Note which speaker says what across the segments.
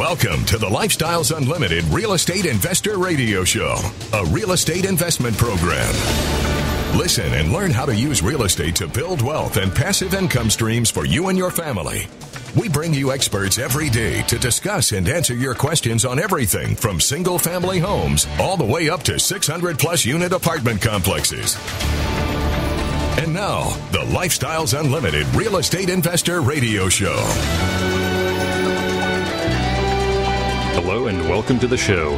Speaker 1: Welcome to the Lifestyles Unlimited Real Estate Investor Radio Show, a real estate investment program. Listen and learn how to use real estate to build wealth and passive income streams for you and your family. We bring you experts every day to discuss and answer your questions on everything from single-family homes all the way up to 600-plus unit apartment complexes. And now, the Lifestyles Unlimited Real Estate Investor Radio Show.
Speaker 2: Hello and welcome to the show.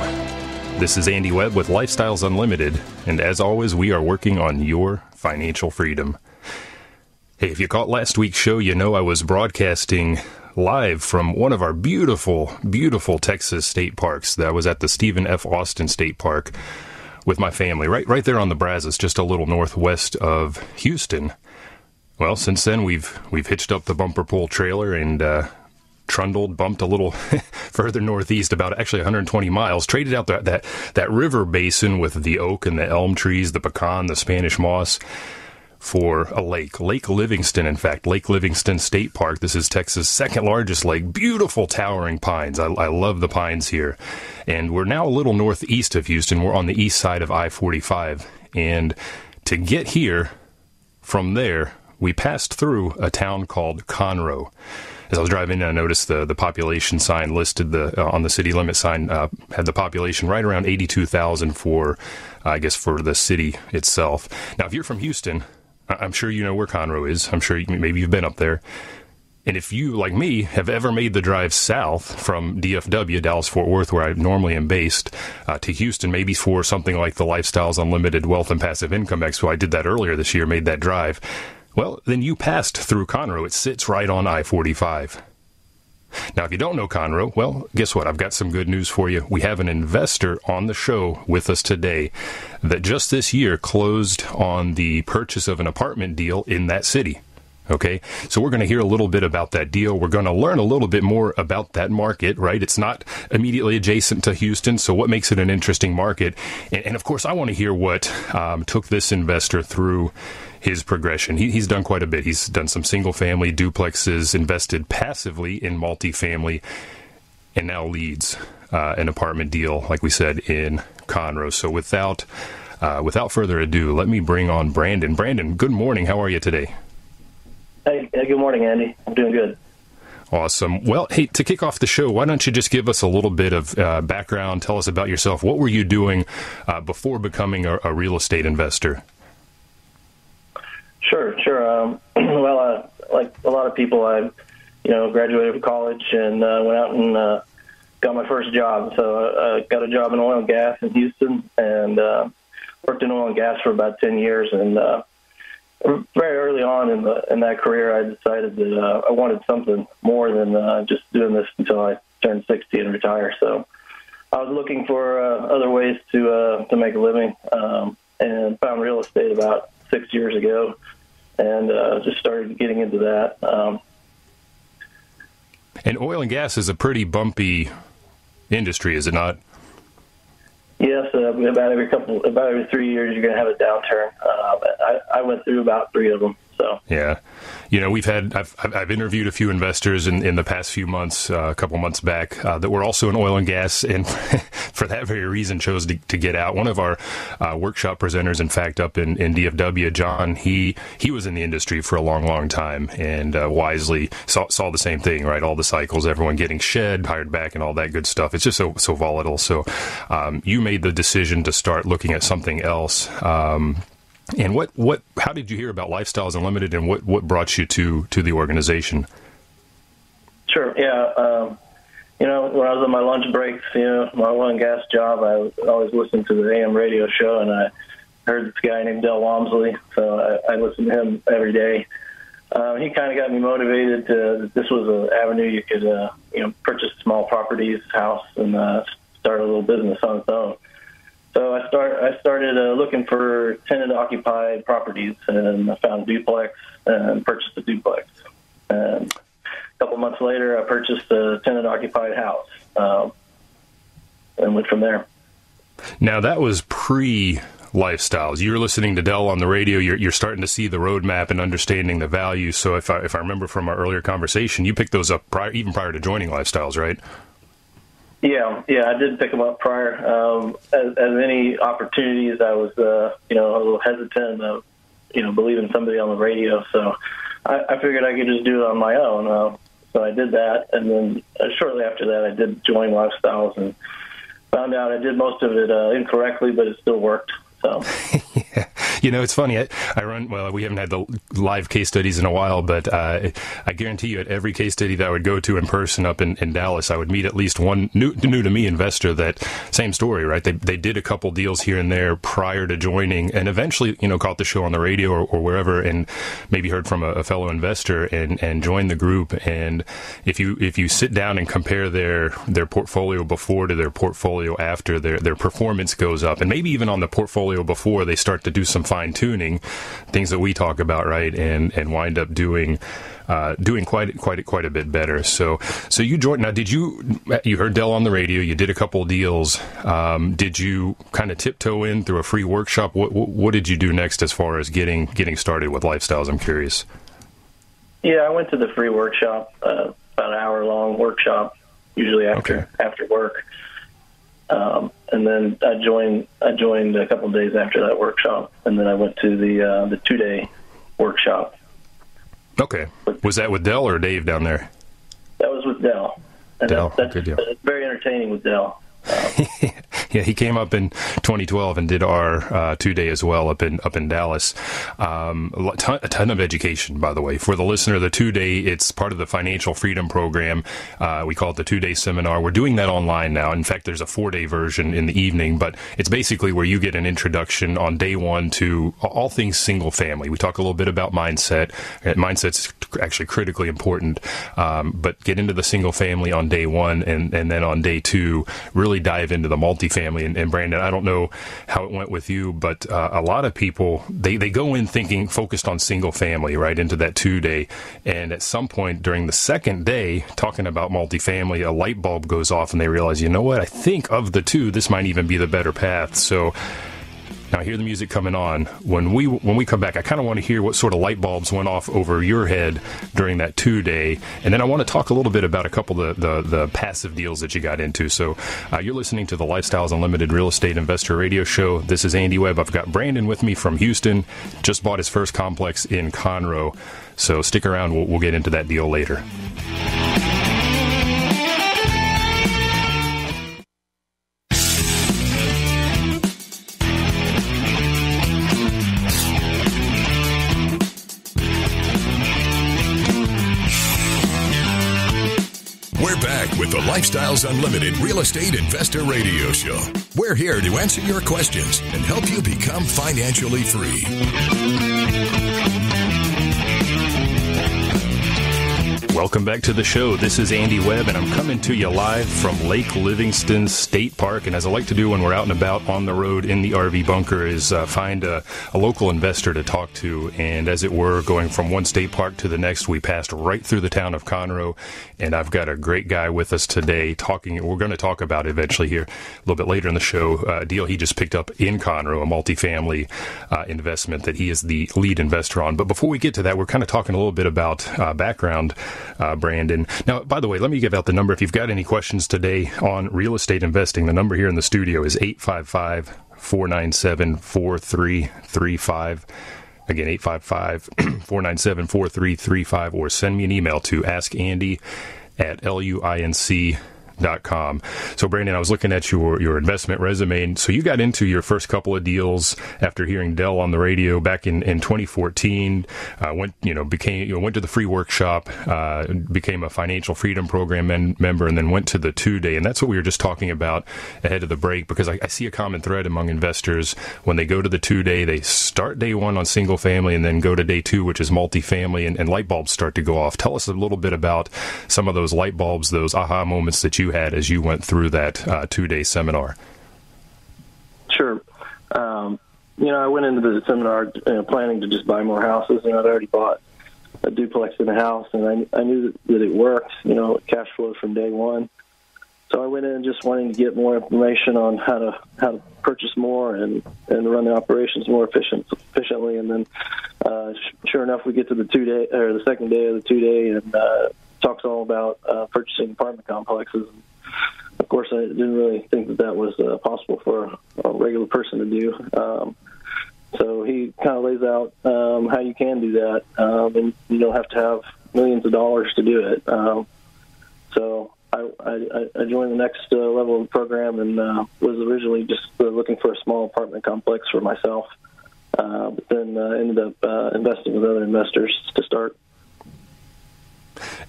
Speaker 2: This is Andy Webb with Lifestyles Unlimited, and as always, we are working on your financial freedom. Hey, if you caught last week's show, you know I was broadcasting live from one of our beautiful, beautiful Texas state parks. That was at the Stephen F. Austin State Park with my family, right there on the Brazos, just a little northwest of Houston. Well, since then, we've hitched up the bumper pull trailer and trundled, bumped a little further northeast, about actually 120 miles, traded out that river basin with the oak and the elm trees, the pecan, the Spanish moss, for a Lake Livingston, in fact, Lake Livingston State Park. This is Texas' second largest lake. Beautiful towering pines. I love the pines here. And we're now a little northeast of Houston. We're on the east side of I-45. And to get here from there, we passed through a town called Conroe. As I was driving in, I noticed the population sign listed on the city limit sign had the population right around 82,000 for the city itself. Now, if you're from Houston, I'm sure you know where Conroe is. I'm sure maybe you've been up there. And if you, like me, have ever made the drive south from DFW, Dallas-Fort Worth, where I normally am based, to Houston, maybe for something like the Lifestyles Unlimited Wealth and Passive Income Expo, I did that earlier this year, made that drive. Well, then you passed through Conroe. It sits right on I-45. Now, if you don't know Conroe, well, guess what? I've got some good news for you. We have an investor on the show with us today that just this year closed on the purchase of an apartment deal in that city. Okay, so we're going to hear a little bit about that deal. We're going to learn a little bit more about that market, right? It's not immediately adjacent to Houston, so what makes it an interesting market? And of course, I want to hear what took this investor through his progression. He's done quite a bit. He's done some single-family duplexes, invested passively in multifamily, and now leads an apartment deal, like we said, in Conroe. So without further ado, let me bring on Brandon. Brandon, good morning. How are you today?
Speaker 3: Hey, good morning, Andy. I'm doing good.
Speaker 2: Awesome. Well, hey, to kick off the show, why don't you just give us a little bit of background, tell us about yourself. What were you doing before becoming a real estate investor?
Speaker 3: Sure. Well, like a lot of people, I graduated from college and went out and got my first job. So I got a job in oil and gas in Houston and worked in oil and gas for about 10 years. And very early on in that career, I decided that I wanted something more than just doing this until I turned 60 and retire. So I was looking for other ways to make a living and found real estate about 6 years ago and just started getting into that.
Speaker 2: And oil and gas is a pretty bumpy industry, is it not?
Speaker 3: Yes, about every 3 years you're going to have a downturn. I went through about 3 of them. So
Speaker 2: yeah, I've interviewed a few investors in the past few months, a couple months back, that were also in oil and gas, and for that very reason chose to get out. One of our workshop presenters, in fact, up in DFW, John, he was in the industry for a long time, and wisely saw the same thing, right? All the cycles, everyone getting shed, hired back, and all that good stuff. It's just so volatile. So you made the decision to start looking at something else. And how did you hear about Lifestyles Unlimited, and what brought you to the organization?
Speaker 3: Sure. Yeah. When I was on my lunch breaks, my oil and gas job, I was always listening to the AM radio show, and I heard this guy named Del Walmsley, so I listened to him every day. He kind of got me motivated this was an avenue you could, purchase small properties, house, and start a little business on its own. So I started looking for tenant-occupied properties, and I found a duplex and purchased a duplex. And a couple months later, I purchased a tenant-occupied house and went from there.
Speaker 2: Now, that was pre-Lifestyles. You were listening to Dell on the radio. You're starting to see the roadmap and understanding the value. So if I remember from our earlier conversation, you picked those up even prior to joining Lifestyles, right?
Speaker 3: Yeah, I did pick them up prior. As any opportunities, I was, a little hesitant of, believing somebody on the radio. So I figured I could just do it on my own. So I did that, and then shortly after that, I did join Lifestyles and found out I did most of it incorrectly, but it still worked. So.
Speaker 2: Yeah. It's funny. I run, we haven't had the live case studies in a while, but I guarantee you at every case study that I would go to in person up in Dallas, I would meet at least one new to me investor that same story, right? They did a couple deals here and there prior to joining and eventually, caught the show on the radio or wherever and maybe heard from a fellow investor and joined the group. And if you sit down and compare their portfolio before to their portfolio after, their performance goes up. And maybe even on the portfolio before, they start to do some fine tuning, things that we talk about, right, and wind up doing quite a bit better. So you joined. Now, you heard Dell on the radio? You did a couple of deals. Did you kind of tiptoe in through a free workshop? What did you do next as far as getting started with Lifestyles? I'm curious.
Speaker 3: Yeah, I went to the free workshop, about an hour-long workshop, usually after work. And then I joined a couple of days after that workshop, and then I went to the 2-day workshop.
Speaker 2: Okay. Was that with Dell or Dave down there?
Speaker 3: That was with Dell. And
Speaker 2: Dell,
Speaker 3: that's
Speaker 2: good deal.
Speaker 3: Very entertaining with Dell.
Speaker 2: Yeah, he came up in 2012 and did our 2-day as well up in Dallas. A ton of education, by the way. For the listener, the 2-day, it's part of the Financial Freedom Program. We call it the 2-day seminar. We're doing that online now. In fact, there's a 4-day version in the evening, but it's basically where you get an introduction on day one to all things single family. We talk a little bit about mindset. Mindset's actually critically important, but get into the single family on day one, and then on day two, really dive into the multifamily. And Brandon, I don't know how it went with you, but a lot of people, they go in thinking focused on single family, right, into that 2-day. And at some point during the second day, talking about multifamily, a light bulb goes off and they realize, you know what, I think of the two, this might even be the better path. So now I hear the music coming on. When we come back, I kind of want to hear what sort of light bulbs went off over your head during that 2-day. And then I want to talk a little bit about a couple of the passive deals that you got into. So you're listening to the Lifestyles Unlimited Real Estate Investor Radio Show. This is Andy Webb. I've got Brandon with me from Houston. Just bought his first complex in Conroe. So stick around. We'll get into that deal later.
Speaker 1: We're back with the Lifestyles Unlimited Real Estate Investor Radio Show. We're here to answer your questions and help you become financially free.
Speaker 2: Welcome back to the show. This is Andy Webb, and I'm coming to you live from Lake Livingston State Park. And as I like to do when we're out and about on the road in the RV bunker is find a local investor to talk to. And as it were, going from one state park to the next, we passed right through the town of Conroe. And I've got a great guy with us today talking. We're going to talk about eventually here a little bit later in the show, a deal he just picked up in Conroe, a multifamily investment that he is the lead investor on. But before we get to that, we're kind of talking a little bit about background. Brandon. Now, by the way, let me give out the number. If you've got any questions today on real estate investing, the number here in the studio is 855-497-4335. Again, 855-497-4335, or send me an email to askandy@luinc.com. So, Brandon, I was looking at your investment resume, and so you got into your first couple of deals after hearing Dell on the radio back in 2014. Went to the free workshop, became a Financial Freedom Program member, and then went to the 2-day. And that's what we were just talking about ahead of the break, because I see a common thread among investors. When they go to the 2-day, they start day one on single family and then go to day two, which is multifamily, and light bulbs start to go off. Tell us a little bit about some of those light bulbs, those aha moments that you had as you went through that 2-day seminar.
Speaker 3: Sure. I went into the seminar planning to just buy more houses, and I'd already bought a duplex in the house, and I knew that it worked, cash flow from day one. So I went in just wanting to get more information on how to purchase more and run the operations more efficiently. And then, sure enough, we get to the 2-day or the second day of the 2-day, and talks all about purchasing apartment complexes. And of course, I didn't really think that was possible for a regular person to do. So he kind of lays out how you can do that, and you don't have to have millions of dollars to do it. So I joined the next level of the program and was originally just looking for a small apartment complex for myself, but then ended up investing with other investors to start.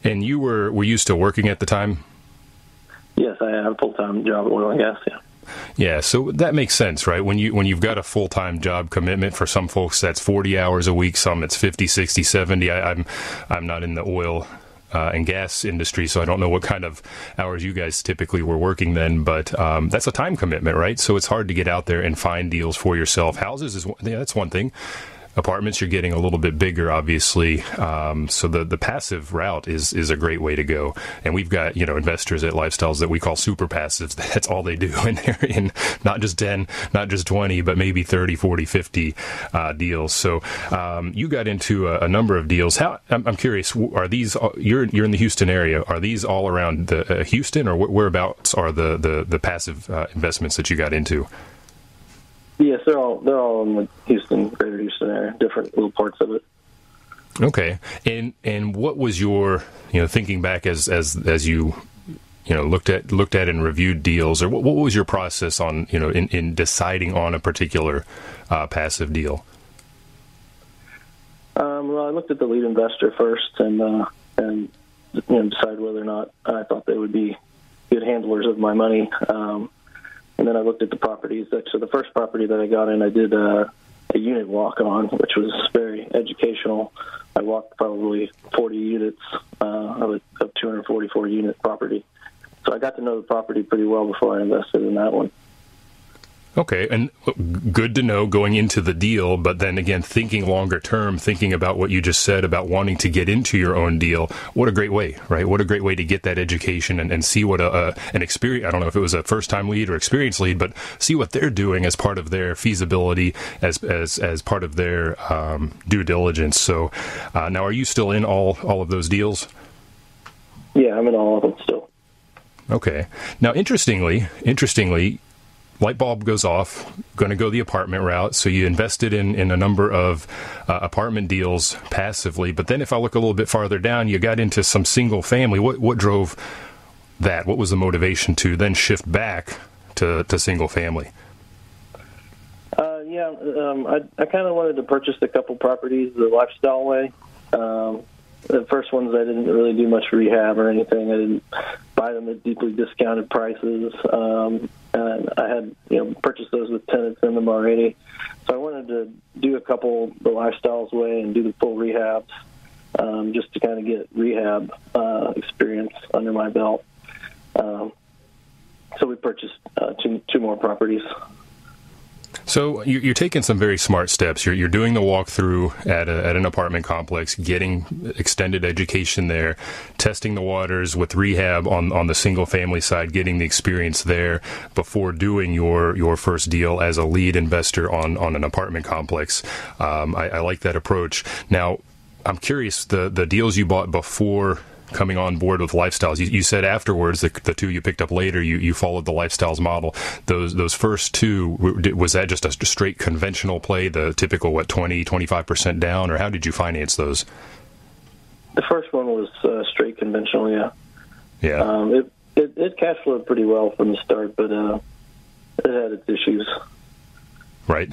Speaker 2: And were you still working at the time?
Speaker 3: Yes, I have a full-time job at oil and gas, yeah.
Speaker 2: Yeah, so that makes sense, right? When you've got a full-time job commitment, for some folks that's 40 hours a week, some it's 50, 60, 70. I'm not in the oil and gas industry, so I don't know what kind of hours you guys typically were working then, but that's a time commitment, right? So it's hard to get out there and find deals for yourself. Houses that's one thing. Apartments, you're getting a little bit bigger, obviously. So the passive route is a great way to go. And we've got, investors at Lifestyles that we call super passives. That's all they do. And they're in not just 10, not just 20, but maybe 30, 40, 50 deals. So you got into a number of deals. I'm curious, are these, you're in the Houston area, are these all around the Houston, or whereabouts are the passive investments that you got into?
Speaker 3: Yes, they're all in the greater Houston area, different little parts of it.
Speaker 2: Okay, and what was your thinking back as you looked at and reviewed deals, or what was your process on in deciding on a particular passive deal?
Speaker 3: Well, I looked at the lead investor first and decided whether or not I thought they would be good handlers of my money. And then I looked at the properties. So the first property that I got in, I did a unit walk on, which was very educational. I walked probably 40 units of 244 unit property. So I got to know the property pretty well before I invested in that one.
Speaker 2: Okay, and good to know going into the deal, but then again, thinking longer term, thinking about what you just said about wanting to get into your own deal. What a great way, right? What a great way to get that education and see what an experience, I don't know if it was a first-time lead or experienced lead, but see what they're doing as part of their feasibility, as part of their due diligence. So now, are you still in all of those deals?
Speaker 3: Yeah, I'm in all of them still.
Speaker 2: Okay. Now, interestingly, light bulb goes off, going to go the apartment route. So you invested in a number of apartment deals passively. But then if I look a little bit farther down, you got into some single family. What drove that? What was the motivation to then shift back to single family?
Speaker 3: I kind of wanted to purchase a couple properties the lifestyle way. The first ones, I didn't really do much rehab or anything. I didn't buy them at deeply discounted prices. And I had, purchased those with tenants in them already. So I wanted to do a couple the lifestyles way and do the full rehabs, just to kind of get rehab experience under my belt. So we purchased two more properties.
Speaker 2: So you're taking some very smart steps. You're doing the walkthrough at an apartment complex, getting extended education there, testing the waters with rehab on the single family side, getting the experience there before doing your first deal as a lead investor on an apartment complex. I like that approach. Now, I'm curious, the deals you bought before coming on board with Lifestyles, you said afterwards, the two you picked up later, you followed the Lifestyles model. Those first two, was that just a straight conventional play, the typical 20-25% down, or how did you finance those?
Speaker 3: The first one was straight conventional, yeah.
Speaker 2: Yeah.
Speaker 3: It cash flowed pretty well from the start, but it had its issues.
Speaker 2: Right.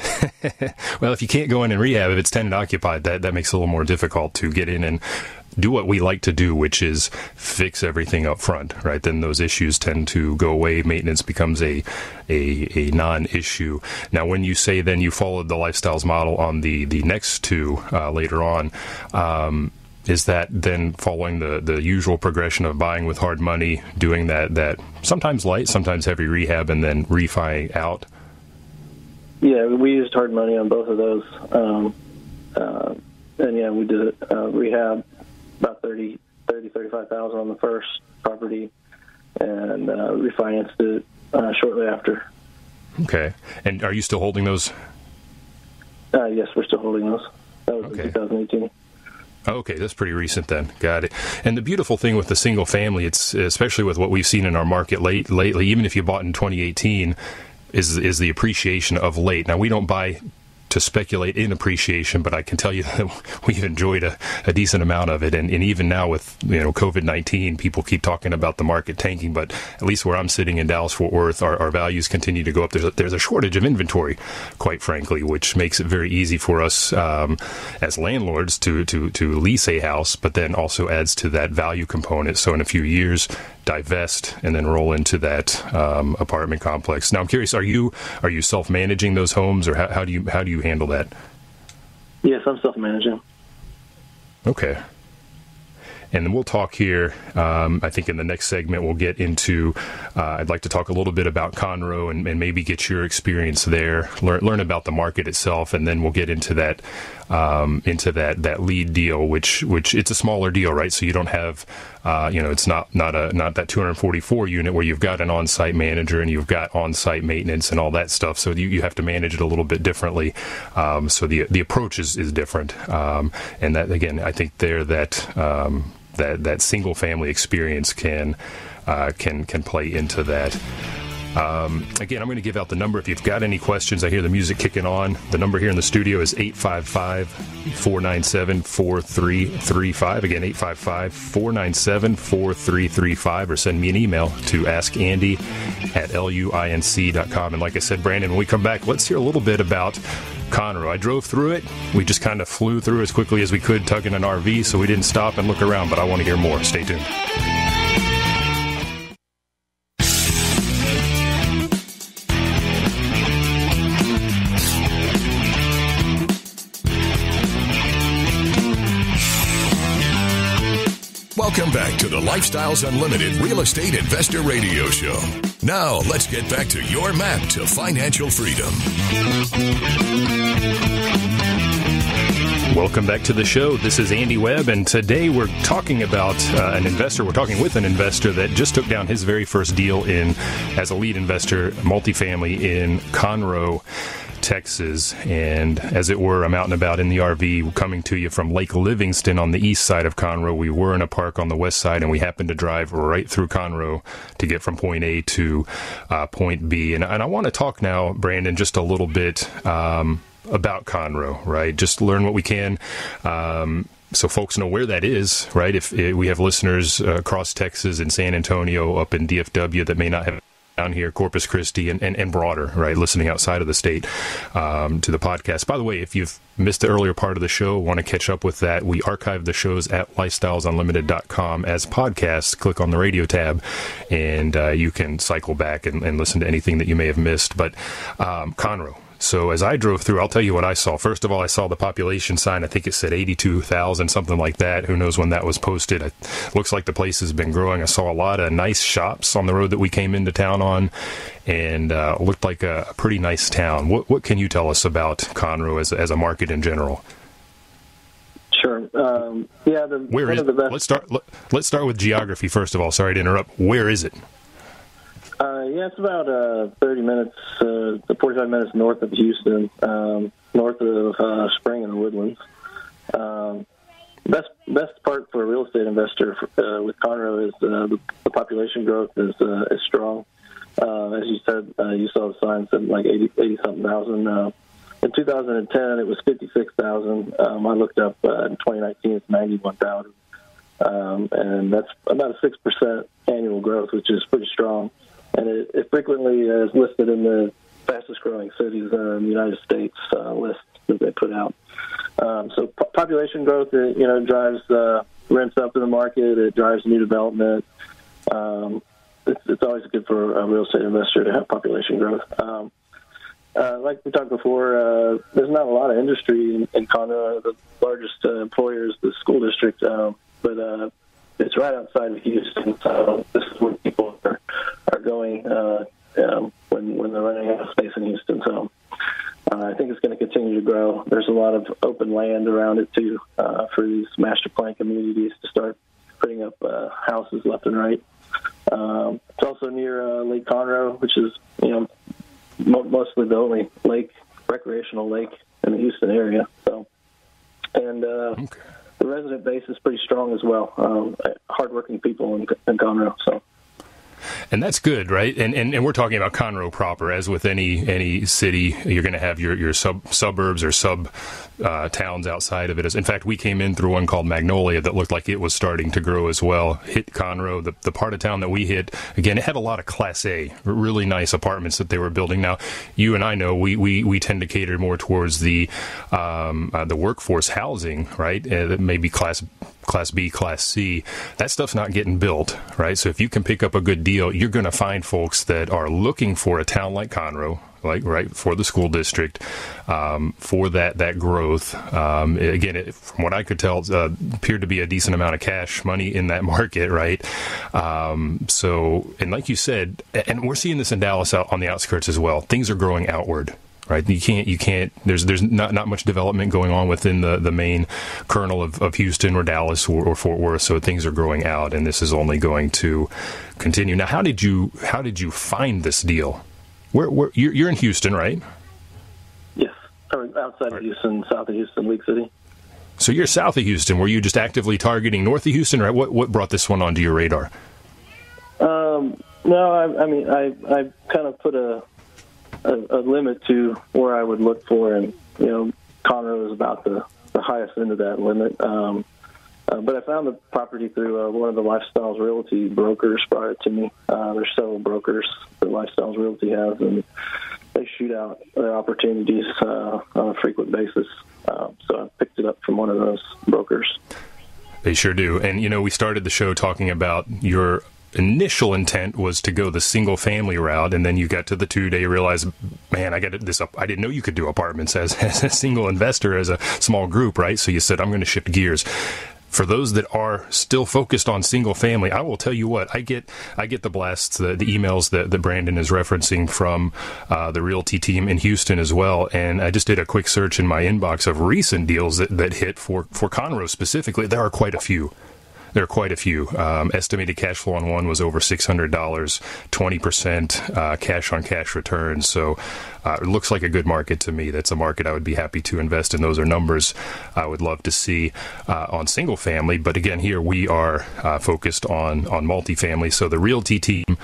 Speaker 2: Well, if you can't go in and rehab, if it's tenant occupied, that makes it a little more difficult to get in and do what we like to do, which is fix everything up front, right? Then those issues tend to go away. Maintenance becomes a non-issue. Now, when you say then you followed the Lifestyles model on the next two later on, is that then following the usual progression of buying with hard money, doing that sometimes light, sometimes heavy rehab, and then refi out?
Speaker 3: Yeah, we used hard money on both of those. And yeah, we did rehab about $35,000 on the first property, and refinanced it shortly after.
Speaker 2: Okay. And are you still holding those?
Speaker 3: Yes, we're still holding those. That was
Speaker 2: okay.
Speaker 3: in 2018.
Speaker 2: Okay, that's pretty recent then. Got it. And the beautiful thing with the single family, it's especially with what we've seen in our market lately, even if you bought in 2018, is the appreciation of late. Now, we don't buy to speculate in appreciation, but I can tell you that we've enjoyed a decent amount of it. And even now with, COVID-19, people keep talking about the market tanking, but at least where I'm sitting in Dallas-Fort Worth, our values continue to go up. There's a shortage of inventory, quite frankly, which makes it very easy for us as landlords to lease a house, but then also adds to that value component. So in a few years, divest and then roll into that apartment complex. Now, I'm curious, are you self-managing those homes, or how do you handle that?
Speaker 3: Yes, I'm self-managing.
Speaker 2: Okay. And then we'll talk here, I think in the next segment, we'll get into, I'd like to talk a little bit about Conroe and maybe get your experience there, learn about the market itself, and then we'll get into that lead deal, which it's a smaller deal, right? So you don't have, it's not that 244 unit where you've got an on-site manager and you've got on-site maintenance and all that stuff. So you have to manage it a little bit differently. So the approach is different. And that, again, I think that single family experience can play into that. Again, I'm going to give out the number if you've got any questions. I hear the music kicking on. The number here in the studio is 855-497-4335. Again, 855-497-4335, or send me an email to askandy@luinc.com. And like I said, Brandon, when we come back, let's hear a little bit about Conroe. I drove through it. We just kind of flew through as quickly as we could, tugging an RV, so we didn't stop and look around, but I want to hear more. Stay tuned.
Speaker 1: Welcome back to the Lifestyles Unlimited Real Estate Investor Radio Show. Now, let's get back to your map to financial freedom.
Speaker 2: Welcome back to the show. This is Andy Webb, and today we're talking about an investor. We're talking with an investor that just took down his very first deal as a lead investor, multifamily in Conroe, Texas. And as it were, I'm out and about in the RV coming to you from Lake Livingston on the east side of Conroe. We were in a park on the west side, and we happened to drive right through Conroe to get from point A to point B. And I want to talk now, Brandon, just a little bit about Conroe, right? Just learn what we can. So folks know where that is, right? If we have listeners across Texas and San Antonio, up in DFW that may not have down here, Corpus Christi, and broader, right, listening outside of the state to the podcast. By the way, if you've missed the earlier part of the show, want to catch up with that, we archive the shows at lifestylesunlimited.com as podcasts. Click on the radio tab, and you can cycle back and listen to anything that you may have missed. But Conroe. So as I drove through, I'll tell you what I saw. First of all, I saw the population sign. I think it said 82,000, something like that. Who knows when that was posted? It looks like the place has been growing. I saw a lot of nice shops on the road that we came into town on, and looked like a pretty nice town. What can you tell us about Conroe as a market in general?
Speaker 3: Sure.
Speaker 2: Where is it? Let's start with geography first of all. Sorry to interrupt. Where is it?
Speaker 3: It's about 30 minutes to 45 minutes north of Houston, north of Spring and the Woodlands. Best part for a real estate investor with Conroe is the population growth is strong. As you said, you saw the sign said like 80-something thousand. In 2010, it was 56,000. I looked up in 2019, it's 91,000. And that's about a 6% annual growth, which is pretty strong. And it frequently is listed in the fastest-growing cities in the United States list that they put out. So population growth, drives rents up in the market. It drives new development. It's always good for a real estate investor to have population growth. Like we talked before, there's not a lot of industry in Conroe. The largest employer is the school district, but it's right outside of Houston, so this is where people are going when they're running out of space in Houston. So I think it's going to continue to grow. There's a lot of open land around it, too, for these master plan communities to start putting up houses left and right. It's also near Lake Conroe, which is, mostly the only recreational lake in the Houston area. So, and the resident base is pretty strong as well. Hardworking people in Conroe. So.
Speaker 2: And that's good, right? And we're talking about Conroe proper. As with any city, you're going to have your suburbs or towns outside of it. In fact, we came in through one called Magnolia that looked like it was starting to grow as well. Hit Conroe, the part of town that we hit, again, it had a lot of Class A, really nice apartments that they were building. Now, you and I know we tend to cater more towards the workforce housing, right? Maybe Class B, Class C. That stuff's not getting built, right? So if you can pick up a good deal, you're going to find folks that are looking for a town like Conroe, right, for the school district, for that growth. Again, from what I could tell, appeared to be a decent amount of cash money in that market, right? So, and like you said, and we're seeing this in Dallas out on the outskirts as well. Things are growing outward. Right, you can't. There's not much development going on within the main kernel of Houston or Dallas or Fort Worth. So things are growing out, and this is only going to continue. Now, how did you find this deal? Where you're in Houston, right?
Speaker 3: Yes, outside of Houston, south of Houston, League City.
Speaker 2: So you're south of Houston. Were you just actively targeting north of Houston, right? What brought this one onto your radar?
Speaker 3: No, I mean I kind of put a limit to where I would look for, and Conroe is about the highest end of that limit. But I found the property through one of the Lifestyles Realty brokers brought it to me. There's several brokers that Lifestyles Realty has, and they shoot out their opportunities on a frequent basis. So I picked it up from one of those brokers.
Speaker 2: They sure do. And we started the show talking about your initial intent was to go the single family route, and then you got to the 2-day, realized, man, I got this up. I didn't know you could do apartments as a single investor, as a small group, right? So you said, I'm going to shift gears. For those that are still focused on single family, I will tell you what, I get the blasts, the emails that Brandon is referencing from the realty team in Houston as well. And I just did a quick search in my inbox of recent deals that hit for Conroe specifically. There are quite a few. Estimated cash flow on one was over $600, 20% cash on cash returns. So it looks like a good market to me. That's a market I would be happy to invest in. Those are numbers I would love to see on single family. But again, here we are focused on multifamily. So the realty team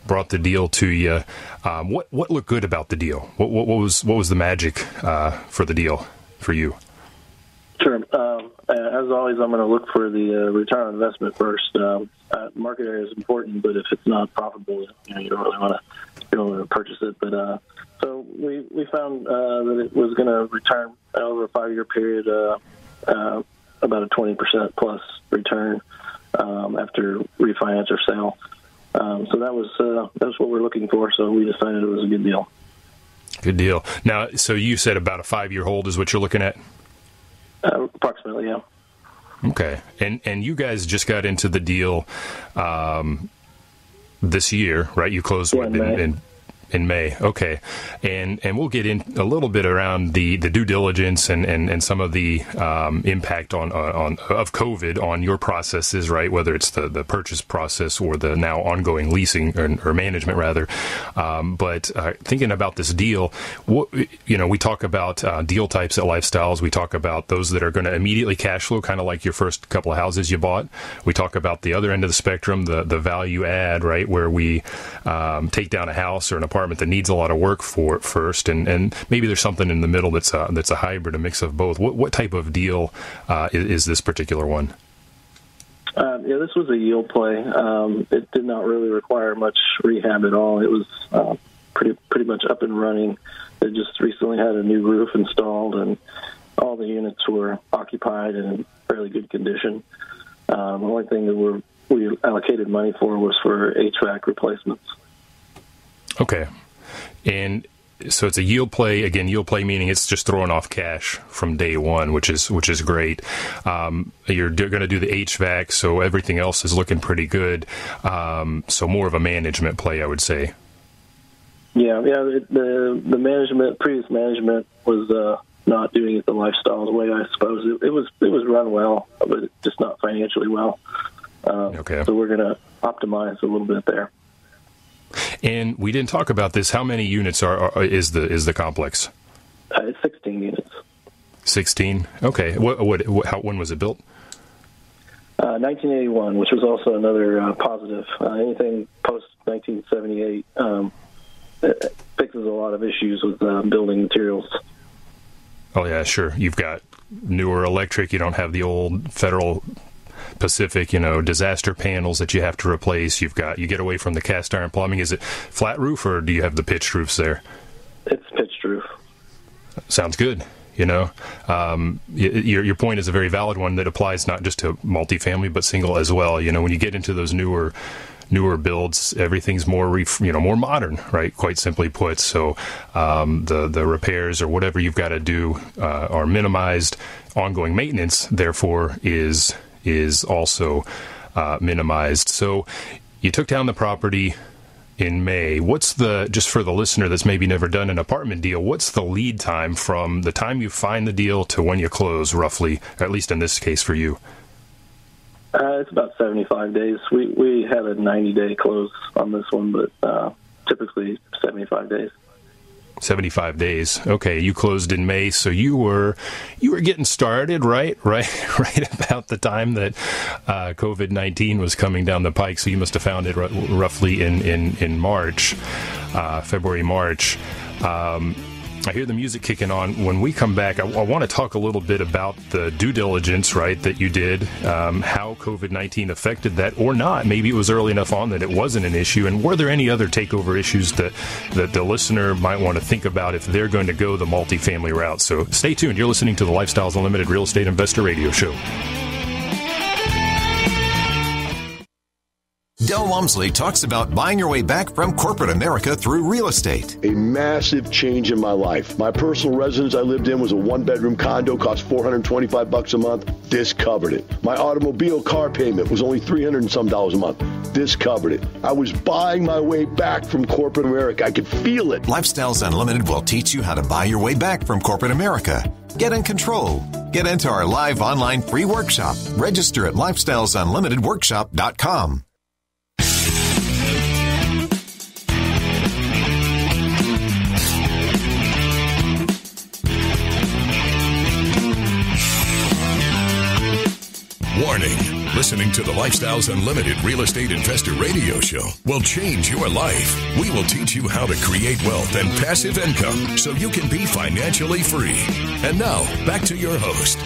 Speaker 2: brought the deal to you. What looked good about the deal? What was the magic for the deal for you?
Speaker 3: Sure. As always, I'm going to look for the return on investment first. Market area is important, but if it's not profitable, you don't really want to purchase it. But so we found that it was going to return over a 5-year period about a 20% plus return after refinance or sale. So that was what we're looking for. So we decided it was a good deal.
Speaker 2: Good deal. Now, so you said about a 5-year hold is what you're looking at?
Speaker 3: Approximately, yeah.
Speaker 2: Okay, and you guys just got into the deal this year, right? You closed in May. Okay, and we'll get in a little bit around the due diligence and some of the impact on of COVID on your processes, right? Whether it's the purchase process or the now ongoing leasing or management rather. But thinking about this deal, we talk about deal types at Lifestyles. We talk about those that are going to immediately cash flow, kind of like your first couple of houses you bought. We talk about the other end of the spectrum, the value add, right, where we take down a house or an apartment that needs a lot of work for it first, and maybe there's something in the middle that's a hybrid, a mix of both. What type of deal is this particular one?
Speaker 3: This was a yield play. It did not really require much rehab at all. It was pretty much up and running. It just recently had a new roof installed, and all the units were occupied and in fairly good condition. The only thing that we allocated money for was for HVAC replacements. Okay.
Speaker 2: And so it's a yield play. Again, yield play meaning it's just throwing off cash from day one, which is great. You're going to do the HVAC, so everything else is looking pretty good. So more of a management play, I would say.
Speaker 3: Yeah. The previous management was not doing it the Lifestyles way, I suppose. It was run well, but just not financially well.
Speaker 2: Okay.
Speaker 3: So we're going to optimize a little bit there.
Speaker 2: And we didn't talk about this. How many units is the complex?
Speaker 3: It's 16 units.
Speaker 2: 16. Okay. When was it built?
Speaker 3: 1981, which was also another positive. Anything post-1978 fixes a lot of issues with building materials.
Speaker 2: Oh, yeah, sure. You've got newer electric. You don't have the old Federal Pacific, disaster panels that you have to replace. You get away from the cast iron plumbing. Is it flat roof, or do you have the pitched roofs there?
Speaker 3: It's pitched roof.
Speaker 2: Sounds good. Your point is a very valid one that applies not just to multifamily but single as well. When you get into those newer builds, everything's more more modern, right? Quite simply put. So the repairs or whatever you've got to do are minimized. Ongoing maintenance, therefore, is also minimized. So you took down the property in May. What's just for the listener that's maybe never done an apartment deal, what's the lead time from the time you find the deal to when you close, roughly, at least in this case for you?
Speaker 3: It's about 75 days. We had a 90-day close on this one, but typically 75 days. 75
Speaker 2: days. Okay, you closed in May, so you were getting started, right about the time that COVID-19 was coming down the pike. So you must have found it roughly in March, February, March. I hear the music kicking on. When we come back, I want to talk a little bit about the due diligence, right, that you did, how COVID-19 affected that or not. Maybe it was early enough on that it wasn't an issue. And were there any other takeover issues that the listener might want to think about if they're going to go the multifamily route? So stay tuned. You're listening to the Lifestyles Unlimited Real Estate Investor Radio Show.
Speaker 1: Del Walmsley talks about buying your way back from corporate America through real estate.
Speaker 4: A massive change in my life. My personal residence I lived in was a one-bedroom condo, cost $425 a month. This covered it. My automobile car payment was only $300 and some a month. This covered it. I was buying my way back from corporate America. I could feel it.
Speaker 1: Lifestyles Unlimited will teach you how to buy your way back from corporate America. Get in control. Get into our live online free workshop. Register at lifestylesunlimitedworkshop.com. Warning. Listening to the Lifestyles Unlimited Real Estate Investor Radio Show will change your life. We will teach you how to create wealth and passive income so you can be financially free. And now, back to your host.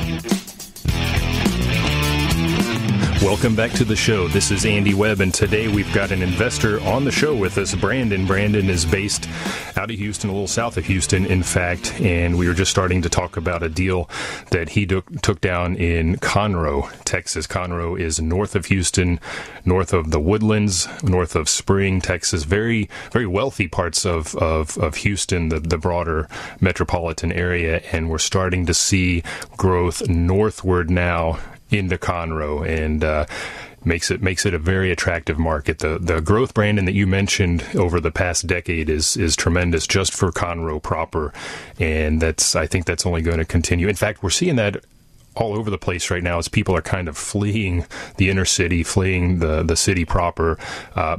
Speaker 2: Welcome back to the show. This is Andy Webb, and today we've got an investor on the show with us, Brandon. Brandon is based out of Houston, a little south of Houston, in fact, and we were just starting to talk about a deal that he took down in Conroe, Texas. Conroe is north of Houston, north of the Woodlands, north of Spring, Texas. Very, very wealthy parts of Houston, the broader metropolitan area, and we're starting to see growth northward now into Conroe, and makes it a very attractive market. The growth, Brandon, that you mentioned over the past decade is tremendous just for Conroe proper, and I think that's only going to continue. In fact, we're seeing that all over the place right now as people are kind of fleeing the inner city, fleeing the city proper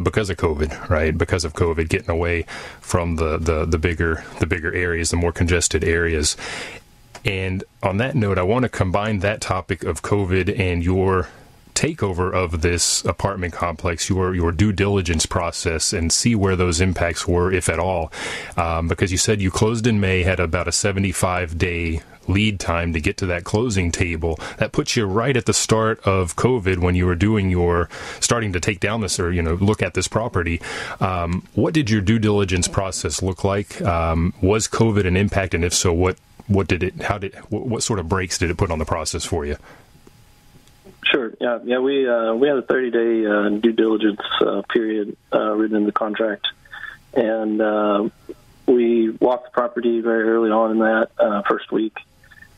Speaker 2: because of COVID, right? Because of COVID, getting away from the bigger areas, the more congested areas. And on that note, I want to combine that topic of COVID and your takeover of this apartment complex, your due diligence process, and see where those impacts were, if at all. Because you said you closed in May, had about a 75-day lead time to get to that closing table. That puts you right at the start of COVID when you were starting to take down this or, look at this property. What did your due diligence process look like? Was COVID an impact? And if so, what sort of brakes did it put on the process for you?
Speaker 3: Sure. Yeah. We had a 30-day due diligence period written in the contract, and we walked the property very early on in that first week.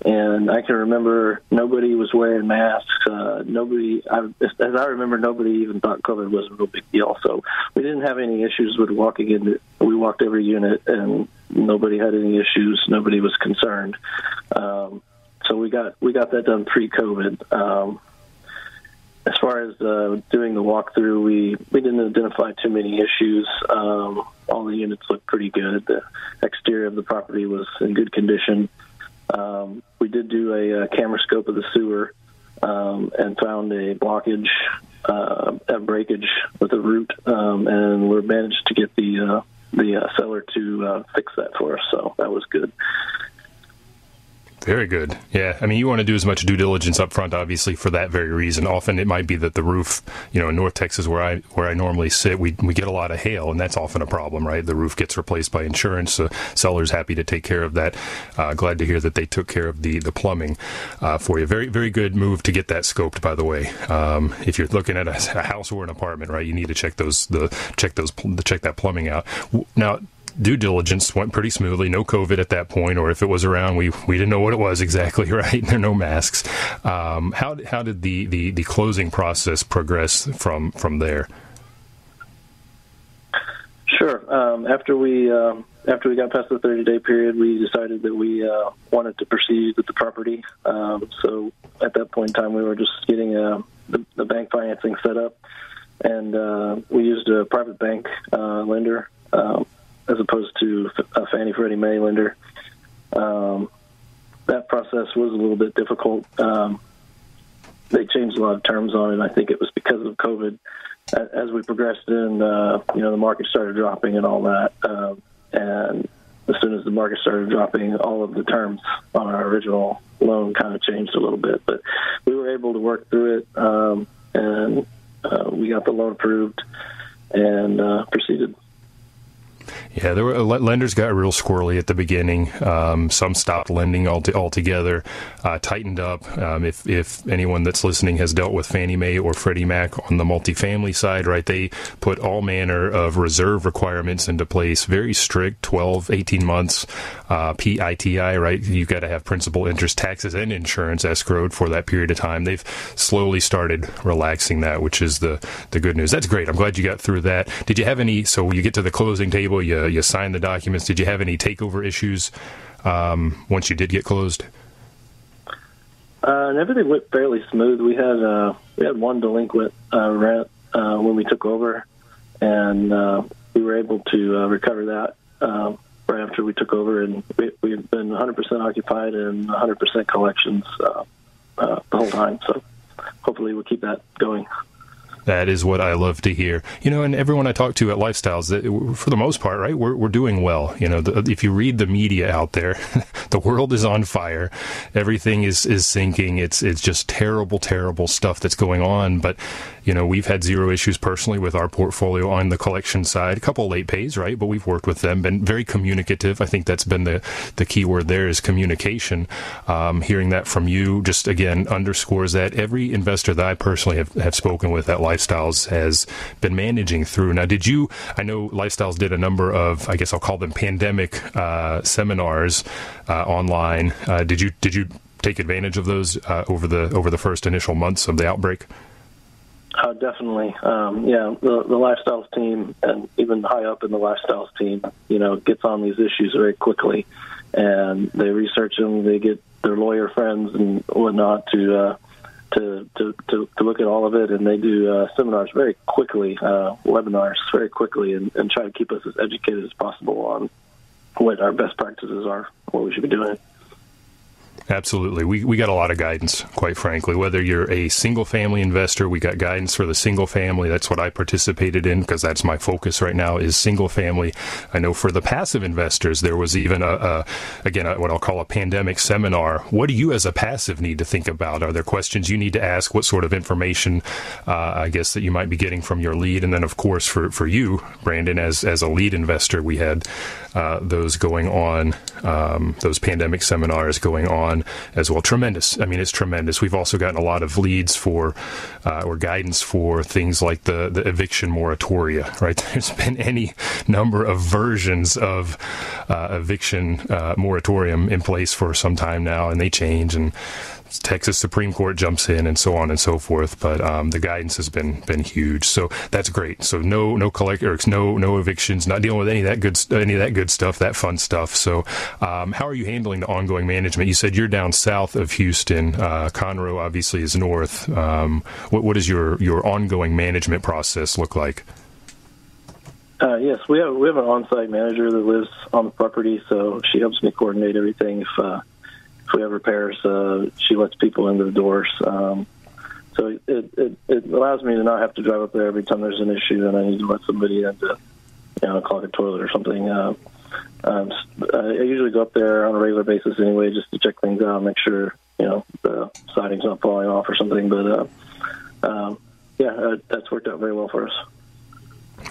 Speaker 3: And I can remember nobody was wearing masks. As I remember, nobody even thought COVID was a real big deal. So we didn't have any issues with walking in. We walked every unit, and nobody had any issues. Nobody was concerned. So we got that done pre-COVID. As far as doing the walkthrough, we didn't identify too many issues. All the units looked pretty good. The exterior of the property was in good condition. We did do a camera scope of the sewer and found a blockage, a breakage with a root, and we managed to get the seller to fix that for us. So that was good.
Speaker 2: Very good. Yeah. I mean, you want to do as much due diligence up front, obviously, for that very reason. Often it might be that the roof, in North Texas where I normally sit, we get a lot of hail, and that's often a problem, right? The roof gets replaced by insurance. The seller's happy to take care of that. Glad to hear that they took care of the plumbing for you. Very, very good move to get that scoped, by the way. If you're looking at a house or an apartment, right, you need to check that plumbing out. Now, due diligence went pretty smoothly. No COVID at that point, or if it was around, we didn't know what it was exactly, right? There are no masks. How did the closing process progress from there?
Speaker 3: Sure. After we got past the 30-day period, we decided that we wanted to proceed with the property. So at that point in time, we were just getting the bank financing set up, and we used a private bank lender as opposed to a Fannie Freddie Mae lender. That process was a little bit difficult. They changed a lot of terms on it. I think it was because of COVID. As we progressed in, the market started dropping and all that. And as soon as the market started dropping, all of the terms on our original loan kind of changed a little bit. But we were able to work through it, and we got the loan approved and proceeded.
Speaker 2: Yeah, there were lenders got real squirrely at the beginning. Some stopped lending altogether, tightened up. If anyone that's listening has dealt with Fannie Mae or Freddie Mac on the multifamily side, right, they put all manner of reserve requirements into place, very strict, 12, 18 months, PITI, right? You've got to have principal, interest, taxes, and insurance escrowed for that period of time. They've slowly started relaxing that, which is the good news. That's great. I'm glad you got through that. Did you have any, so you get to the closing table, you sign the documents. Did you have any takeover issues once you did get closed?
Speaker 3: And everything went fairly smooth. We had one delinquent rent when we took over, and we were able to recover that right after we took over, and we had been 100% occupied and 100% collections the whole time. So hopefully we'll keep that going.
Speaker 2: That is what I love to hear. And everyone I talk to at Lifestyles, for the most part, right, we're doing well. If you read the media out there, the world is on fire. Everything is sinking. It's just terrible, terrible stuff that's going on. But, we've had zero issues personally with our portfolio on the collection side. A couple of late pays, right? But we've worked with them, been very communicative. I think that's been the key word there is communication. Hearing that from you just, again, underscores that every investor that I personally have spoken with at Lifestyles has been managing through. Now, I know Lifestyles did a number of, I guess I'll call them pandemic seminars online. Did you take advantage of those over the first initial months of the outbreak?
Speaker 3: Definitely. The Lifestyles team, and even high up in the Lifestyles team, gets on these issues very quickly, and they research them. They get their lawyer friends and whatnot to look at all of it, and they do seminars very quickly, webinars very quickly, and try to keep us as educated as possible on what our best practices are, what we should be doing.
Speaker 2: Absolutely. We got a lot of guidance, quite frankly. Whether you're a single-family investor, we got guidance for the single-family. That's what I participated in because that's my focus right now is single-family. I know for the passive investors, there was even, what I'll call a pandemic seminar. What do you as a passive need to think about? Are there questions you need to ask? What sort of information, I guess, that you might be getting from your lead? And then, of course, for you, Brandon, as a lead investor, we had those going on, those pandemic seminars going on as well. Tremendous. I mean, it's tremendous. We've also gotten a lot of leads for or guidance for things like the eviction moratoria, right? There's been any number of versions of eviction moratorium in place for some time now, and they change, and Texas Supreme Court jumps in and so on and so forth. But the guidance has been huge. So that's great. So no evictions, not dealing with any of that good stuff, that fun stuff. So how are you handling the ongoing management? You said you're down south of Houston. Conroe obviously is north. What does your ongoing management process look like?
Speaker 3: Yes, we have an on-site manager that lives on the property, so she helps me coordinate everything. if we have repairs, she lets people into the doors. So it allows me to not have to drive up there every time there's an issue and I need to let somebody in to, clog a toilet or something. I usually go up there on a regular basis anyway, just to check things out, make sure, the siding's not falling off or something. But, that's worked out very well for us.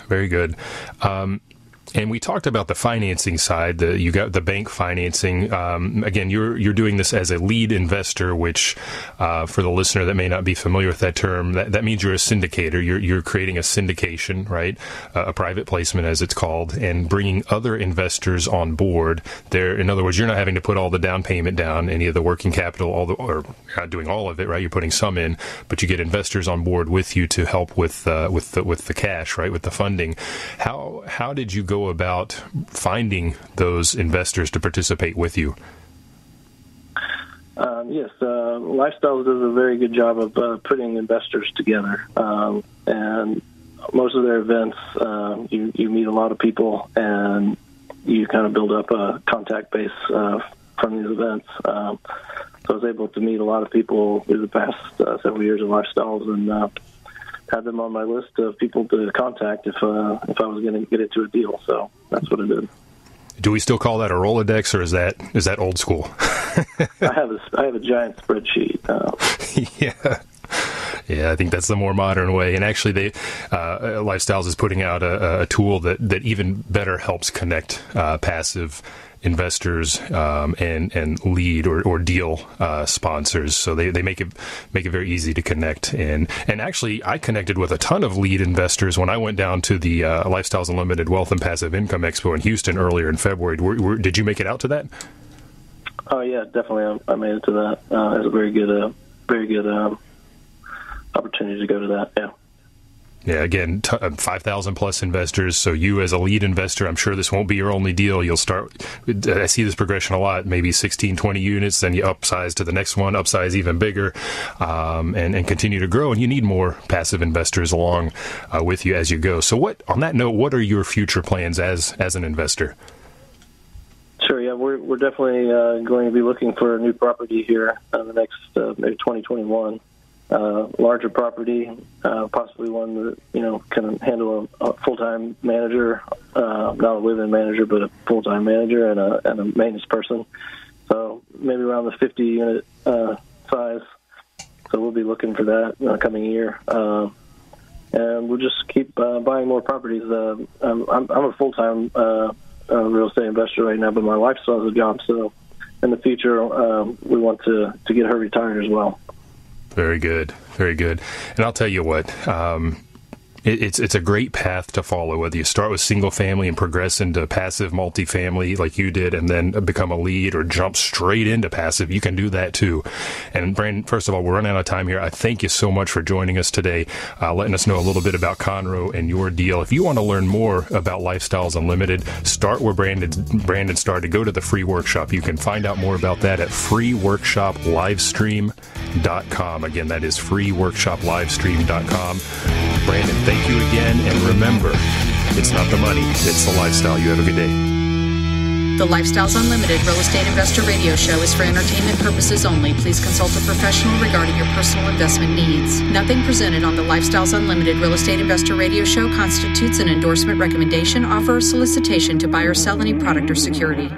Speaker 2: Very good. And we talked about the financing side. You got the bank financing. Again, you're doing this as a lead investor, which, for the listener that may not be familiar with that term, that means you're a syndicator. You're creating a syndication, right? A private placement, as it's called, and bringing other investors on board. In other words, you're not having to put all the down payment down, any of the working capital, or not doing all of it, right? You're putting some in, but you get investors on board with you to help with the cash, right? With the funding. How did you go about finding those investors to participate with you?
Speaker 3: Yes, Lifestyles does a very good job of putting investors together, and most of their events, you meet a lot of people, and you kind of build up a contact base from these events. So I was able to meet a lot of people through the past several years of Lifestyles, and had them on my list of people to contact if I was going to get into a deal. So that's what I did.
Speaker 2: Do we still call that a Rolodex, or is that old school?
Speaker 3: I have a giant spreadsheet.
Speaker 2: Yeah, I think that's the more modern way. And actually, Lifestyles is putting out a tool that even better helps connect passive investors and lead or deal sponsors. So they make it very easy to connect. And actually, I connected with a ton of lead investors when I went down to the Lifestyles Unlimited Wealth and Passive Income Expo in Houston earlier in February. Did you make it out to that?
Speaker 3: Oh yeah, definitely. I made it to that. It was a very good opportunity to go to that. Yeah.
Speaker 2: Yeah, again, 5,000 plus investors. So you as a lead investor, I'm sure this won't be your only deal. You'll start, I see this progression a lot, maybe 16, 20 units, then you upsize to the next one, upsize even bigger, and continue to grow. And you need more passive investors along with you as you go. So on that note, what are your future plans as an investor?
Speaker 3: Sure, yeah, we're definitely going to be looking for a new property here in the next, maybe 2021. Larger property, possibly one that, can handle a full-time manager, not a live-in manager, but a full-time manager and a maintenance person. So maybe around the 50-unit size. So we'll be looking for that in the coming year. And we'll just keep buying more properties. I'm a full-time real estate investor right now, but my wife still has a job. So in the future, we want to get her retired as well.
Speaker 2: Very good. Very good. And I'll tell you what, it's a great path to follow, whether you start with single family and progress into passive multifamily like you did and then become a lead, or jump straight into passive. You can do that too. And Brandon, first of all, we're running out of time here. I thank you so much for joining us today, letting us know a little bit about Conroe and your deal. If you want to learn more about Lifestyles Unlimited, start where Brandon started. Go to the free workshop. You can find out more about that at freeworkshoplivestream.com. Again, that is freeworkshoplivestream.com. Brandon, thank you again, and remember, it's not the money, it's the lifestyle. You have a good day.
Speaker 5: The Lifestyles Unlimited Real Estate Investor Radio Show is for entertainment purposes only. Please consult a professional regarding your personal investment needs. Nothing presented on the Lifestyles Unlimited Real Estate Investor Radio Show constitutes an endorsement, recommendation, offer, or solicitation to buy or sell any product or security.